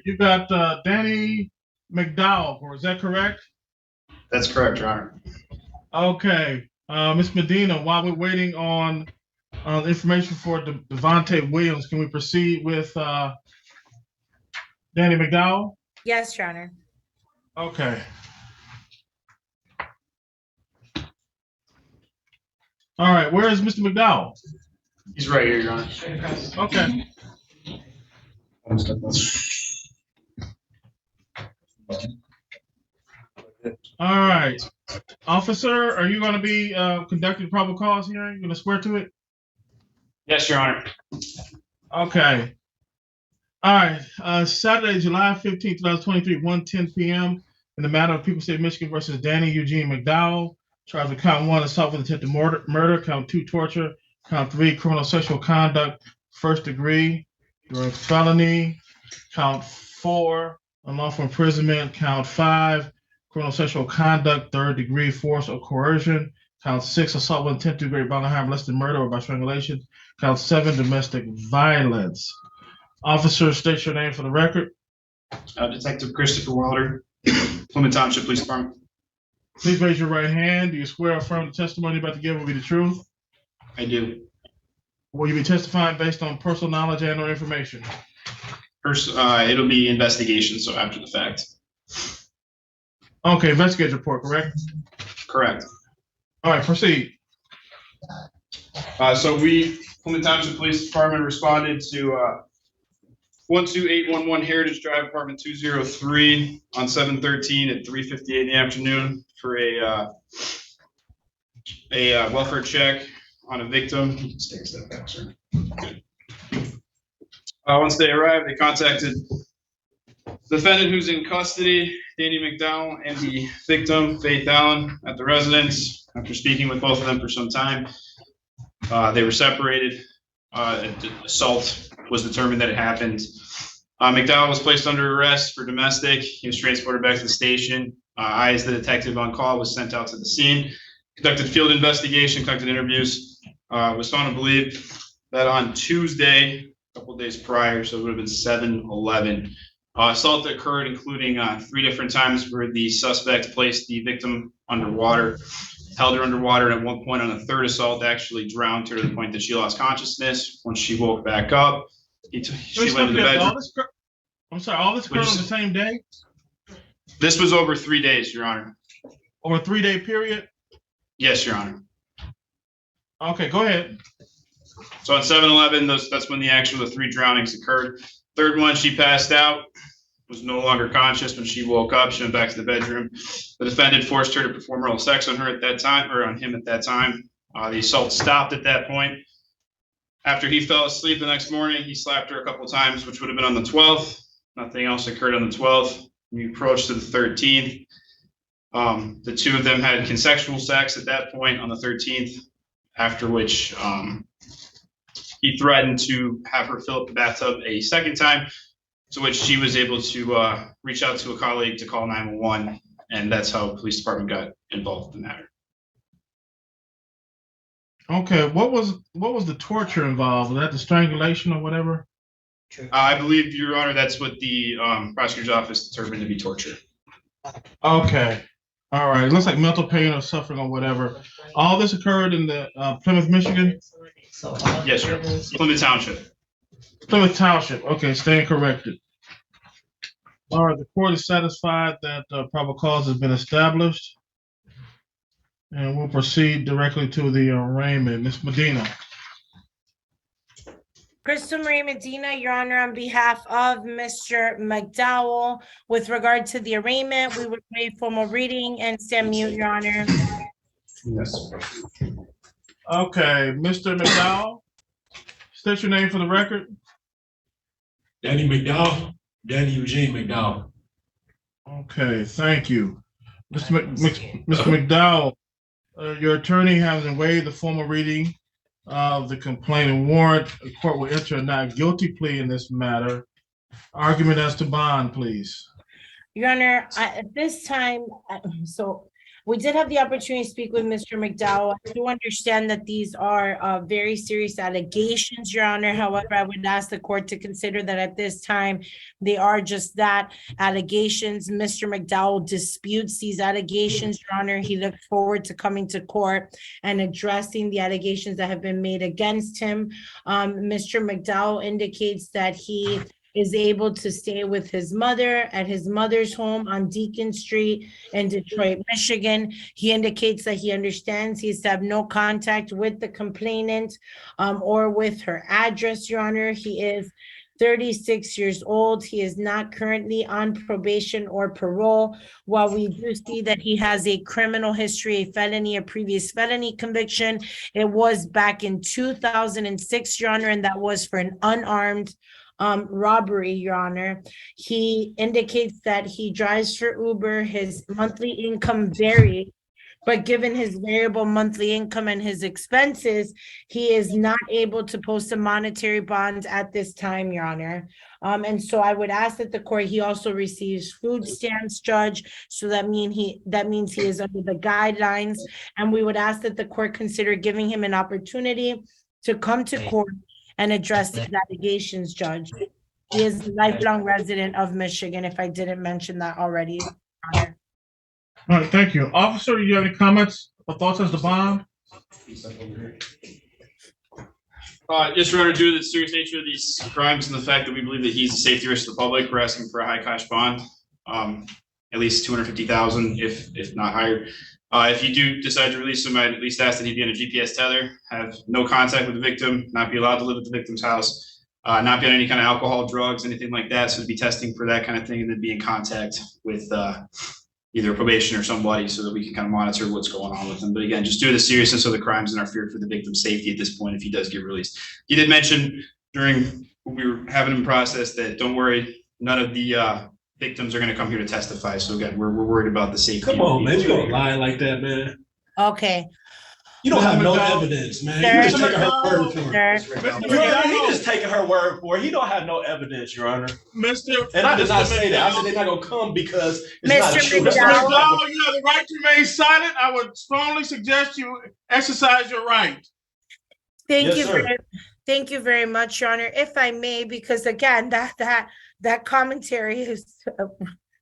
you got Danny McDowell, or is that correct? That's correct, Your Honor. Okay. Ms. Medina, while we're waiting on information for Devontae Williams, can we proceed with Danny McDowell? Yes, Your Honor. Okay. All right. Where is Mr. McDowell? He's right here, Your Honor. Okay. All right. Officer, are you going to be conducting probable cause hearing? You going to swear to it? Yes, Your Honor. Okay. All right. Saturday, July 15th, 2023, 1:10 p.m. in the matter of People State of Michigan versus Danny Eugene McDowell. Charged with count 1, assault with intent to murder, count 2, torture, count 3, criminal sexual conduct, first degree, during felony, count 4, unlawful imprisonment, count 5, criminal sexual conduct, third degree, force or coercion, count 6, assault with intent to do great bodily harm less than murder or by strangulation, count 7, domestic violence. Officer, state your name for the record. Detective Christopher Wilder, Plymouth Township Police Department. Please raise your right hand. Do you swear or affirm the testimony you're about to give will be the truth? I do. Will you be testifying based on personal knowledge and or information? First, it'll be investigation, so after the fact. Okay, investigative report, correct? Correct. All right, proceed. So we, Plymouth Township Police Department, responded to 12811 Heritage Drive, apartment 203 on 7/13 at 3:58 in the afternoon for a welfare check on a victim. Let's take a step back, sir. Good. Once they arrived, they contacted the defendant who's in custody, Danny McDowell, and the victim, Faith Allen, at the residence. After speaking with both of them for some time, they were separated. Assault was determined that it happened. McDowell was placed under arrest for domestic. He was transported back to the station. I, as the detective on call, was sent out to the scene, conducted field investigation, conducted interviews. Was found to believe that on Tuesday, a couple of days prior, so it would have been 7/11, assault that occurred, including 3 different times where the suspect placed the victim underwater, held her underwater, and at one point on the third assault actually drowned her to the point that she lost consciousness. Once she woke back up, she went to the bedroom. I'm sorry, all this occurred on the same day? This was over 3 days, Your Honor. Over a 3-day period? Yes, Your Honor. Okay, go ahead. So on 7/11, that's when the 3 drownings occurred. Third one, she passed out, was no longer conscious. When she woke up, she went back to the bedroom. The defendant forced her to perform oral sex on her at that time, or on him at that time. The assault stopped at that point. After he fell asleep the next morning, he slapped her a couple of times, which would have been on the 12th. Nothing else occurred on the 12th. We approached to the 13th. The 2 of them had consensual sex at that point on the 13th, after which he threatened to have her fill up the bathtub a second time, to which she was able to reach out to a colleague to call 911, and that's how the police department got involved in the matter. Okay, what was the torture involved? Was that the strangulation or whatever? I believe, Your Honor, that's what the prosecutor's office determined to be torture. Okay. All right. It looks like mental pain or suffering or whatever. All this occurred in the Plymouth, Michigan? Yes, sir. Plymouth Township. Plymouth Township. Okay, stand corrected. All right. The court is satisfied that probable cause has been established. And we'll proceed directly to the arraignment. Ms. Medina. Crystal Marie Medina, Your Honor, on behalf of Mr. McDowell, with regard to the arraignment, we would waive formal reading and stand mute, Your Honor. Yes. Okay, Mr. McDowell, state your name for the record. Danny McDowell, Danny Eugene McDowell. Okay, thank you. Mr. McDowell, your attorney having waived the formal reading of the complaint and warrant, the court will enter a not guilty plea in this matter. Argument as to bond, please. Your Honor, at this time, so We did have the opportunity to speak with Mr. McDowell. I do understand that these are very serious allegations, Your Honor. However, I would ask the court to consider that at this time, they are just that, allegations. Mr. McDowell disputes these allegations, Your Honor. He looks forward to coming to court and addressing the allegations that have been made against him. Mr. McDowell indicates that he is able to stay with his mother at his mother's home on Deacon Street in Detroit, Michigan. He indicates that he understands he has to have no contact with the complainant or with her address, Your Honor. He is 36 years old. He is not currently on probation or parole. While we do see that he has a criminal history, a felony, a previous felony conviction, it was back in 2006, Your Honor, and that was for an unarmed robbery, Your Honor. He indicates that he drives for Uber. His monthly income varies, but given his variable monthly income and his expenses, he is not able to post a monetary bond at this time, Your Honor. And so I would ask that the court, he also receives food stamps, Judge. So that means he is under the guidelines. And we would ask that the court consider giving him an opportunity to come to court and address these allegations, Judge. He is a lifelong resident of Michigan, if I didn't mention that already. All right, thank you. Officer, do you have any comments or thoughts as to bond? Yes, Your Honor, due to the serious nature of these crimes and the fact that we believe that he's a safety risk to the public, we're asking for a high cash bond, at least $250,000, if not higher. If you do decide to release him, I'd at least ask that he be on a GPS tether, have no contact with the victim, not be allowed to live at the victim's house, not be on any kind of alcohol, drugs, anything like that. So to be testing for that kind of thing and then be in contact with either probation or somebody so that we can kind of monitor what's going on with him. But again, just due to the seriousness of the crimes and our fear for the victim's safety at this point, if he does get released. You did mention during when we were having him process that don't worry, none of the victims are going to come here to testify. So again, we're worried about the safety. Come on, man. You don't lie like that, man. Okay. You don't have no evidence, man. You're just taking her word for it. Your Honor, he just taking her word for it. He don't have no evidence, Your Honor. And I did not say that. I said they're not going to come because it's not a Mr. true. McDowell, you have the right to remain silent. I would strongly suggest you exercise your right. Thank Yes, you. sir. Thank you very much, Your Honor. If I may, because again, that commentary is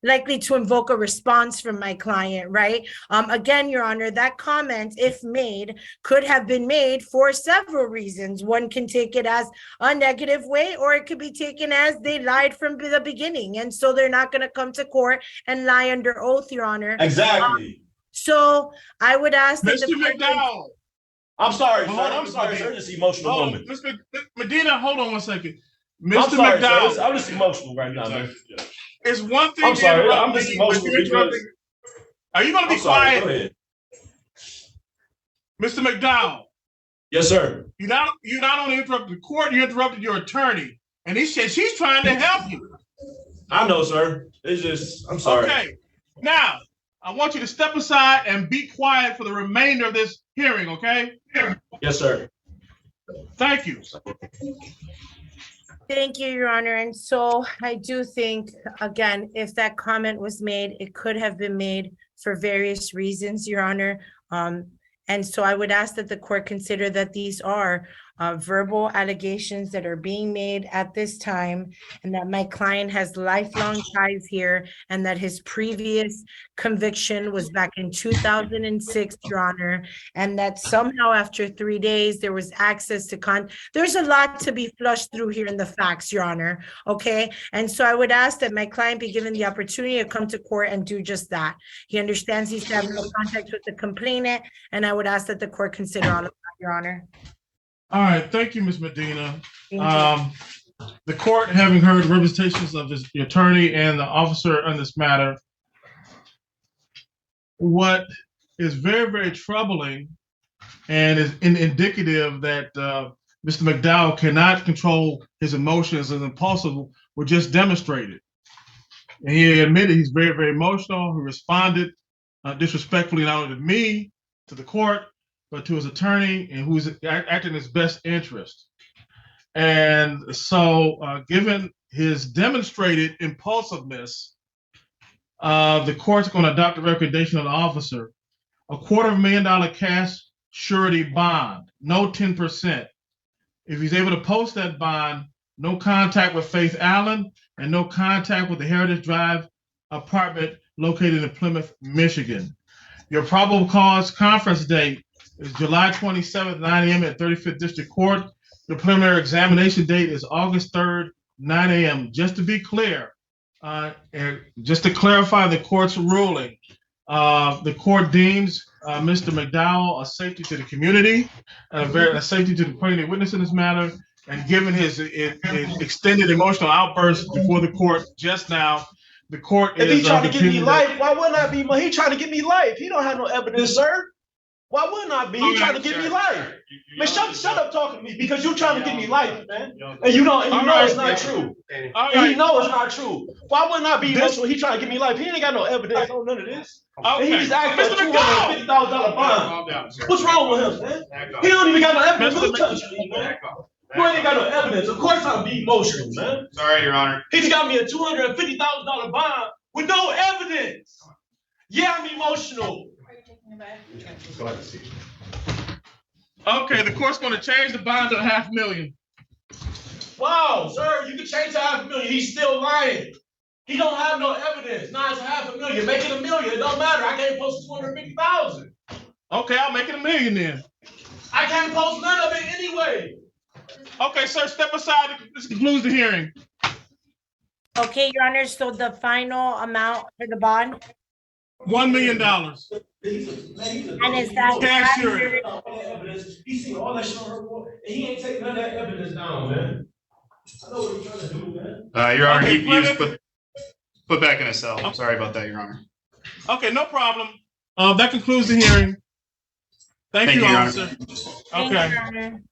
likely to invoke a response from my client, right? Again, Your Honor, that comment, if made, could have been made for several reasons. One can take it as a negative way, or it could be taken as they lied from the beginning, and so they're not going to come to court and lie under oath, Your Honor. Exactly. So I would ask that Mr. McDowell. I'm sorry, Hold sir. on, I'm sorry, sir. This is emotional Hold on, moment. Mr. Medina, hold on one second. I'm Mr. sorry, McDowell. sir. I'm just emotional right now, man. It's one thing. I'm to sorry. interrupt I'm just me, but emotional you're interrupting- Are you going to be I'm sorry. Go quiet, ahead. Mr. McDowell? Yes, sir. You not only interrupted the court, you interrupted your attorney, and he said she's trying to help you. I know, sir. It's just, I'm sorry. Okay. Now, I want you to step aside and be quiet for the remainder of this hearing, okay? Yes, sir. Thank you. Thank you, Your Honor. And so I do think, again, if that comment was made, it could have been made for various reasons, Your Honor. And so I would ask that the court consider that these are verbal allegations that are being made at this time, and that my client has lifelong ties here, and that his previous conviction was back in 2006, Your Honor, and that somehow after 3 days, there was access to there's a lot to be flushed through here in the facts, Your Honor, okay? And so I would ask that my client be given the opportunity to come to court and do just that. He understands he's having no contact with the complainant, and I would ask that the court consider all of that, Your Honor. All right. Thank you, Ms. Medina. Thank you. The court, having heard representations of the attorney and the officer on this matter, what is very, very troubling and is indicative that Mr. McDowell cannot control his emotions and impulsive were just demonstrated. And he admitted he's very, very emotional. He responded disrespectfully not only to me, to the court, but to his attorney, and who's acting in his best interest. And so given his demonstrated impulsiveness, the court's going to adopt the recommendation of the officer a $250,000 cash surety bond, no 10%. If he's able to post that bond, no contact with Faith Allen and no contact with the Heritage Drive apartment located in Plymouth, Michigan. Your probable cause conference date is July 27th, 9 a.m. at 35th District Court. The preliminary examination date is August 3rd, 9 a.m. Just to be clear, and just to clarify the court's ruling, the court deems Mr. McDowell a safety to the community, a safety to the plaintiff witness in this matter, and given his extended emotional outburst before the court just now, the court if is. He trying to give me life, why wouldn't I be? He trying to give me life. He don't have no evidence, sir. Why wouldn't I be? He trying to give me life. Man, shut up talking to me because you trying to give me life, man. And you know it's not true. And he know it's not true. Why wouldn't I be emotional? He trying to give me life. He ain't got no evidence on none of this. And he just asked for a $250,000 bond. What's wrong with him, man? He don't even got no evidence. Who touched me, man? You ain't got no evidence. Of course I'm be emotional, man. Sorry, Your Honor. He just got me a $250,000 bond with no evidence. Yeah, I'm emotional. Okay, the court's going to change the bond to $500,000. Wow, sir, you can change to $500,000. He's still lying. He don't have no evidence. Now it's $500,000. Make it $1 million. It don't matter. I can't post 250,000. Okay, I'll make it $1 million then. I can't post none of it anyway. Okay, sir, step aside. This concludes the hearing. Okay, Your Honor, so the final amount for the bond? $1 million. And is that cash surety? He seen all that shit on her report, and he ain't taking none of that evidence down, man. I know what he's trying to do, man. Your Honor, he was put back in a cell. I'm sorry about that, Your Honor. Okay, no problem. That concludes the hearing. Thank you, Your officer. Honor. Okay. Thank you, Your Honor.